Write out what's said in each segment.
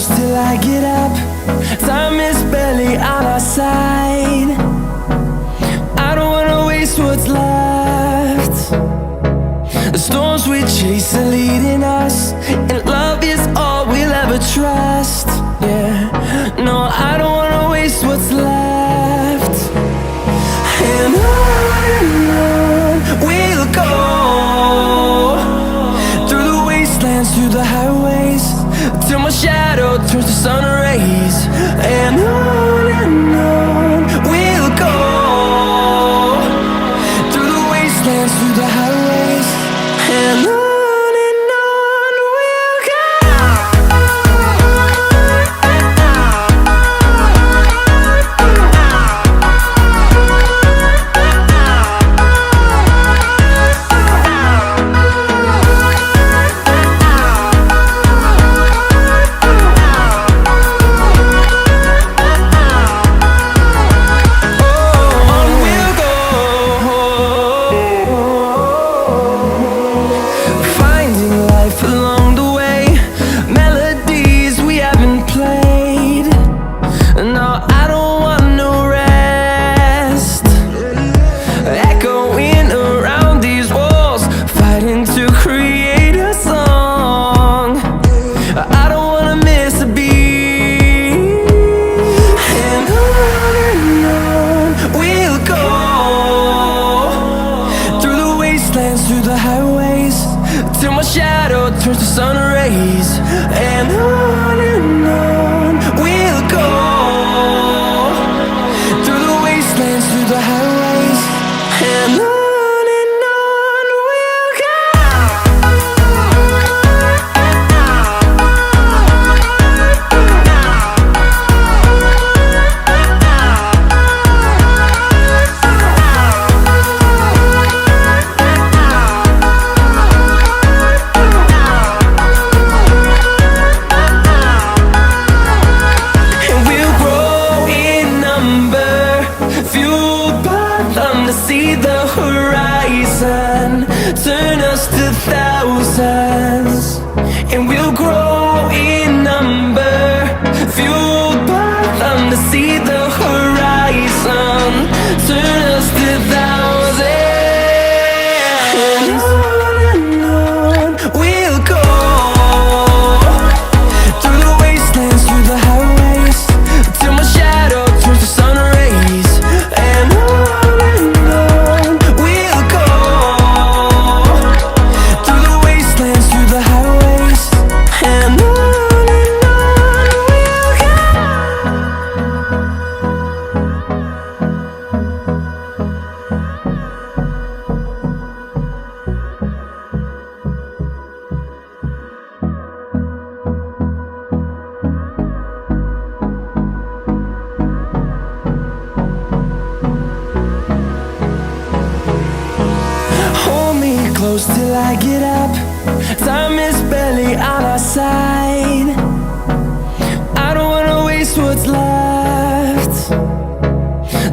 close till I get up. Time is barely on our side. I don't wanna waste what's left. The storms we chase are leading us, and love is all we'll ever trust. Yeah, no, I don't wanna waste what's left. And on we'll go, through the wastelands, through the highways, till my shadow turns to sun rays. And on we'll go, through the wastelands, through the highways, and on. Through the highways, till my shadow turns to sun rays. And on we'll go, through the wastelands, through the highways, and on we'll go. See the horizon turn us to thousands, and we'll grow in number, fueled by them to see the horizon turn us to thousands. And on we'll go, through the wastelands, through the highways, till my shadow turns to sun rays. And close till I get up. Time is barely on our side. I don't wanna waste what's left.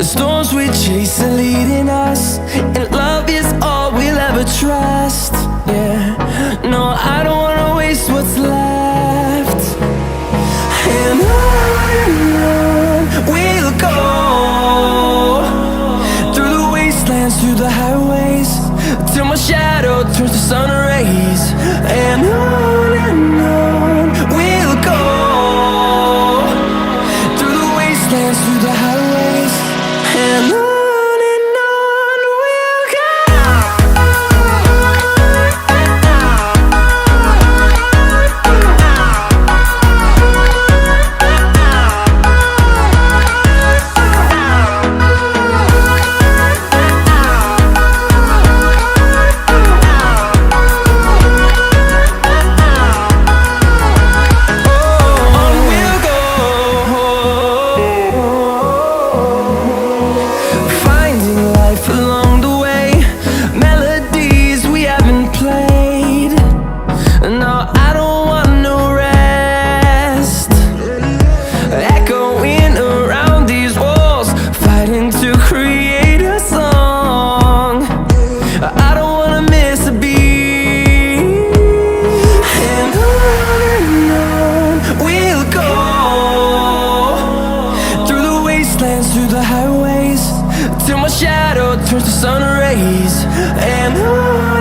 The storms we chase are leading us, and love is all we'll ever trust. Yeah, no, I don't wanna waste what's left. And on we'll go, through the wastelands, through the highways, till my shadow turns to sun rays. And on we'll go, through the wastelands, through the highways, and on. through the highways till my shadow turns to sun rays. And on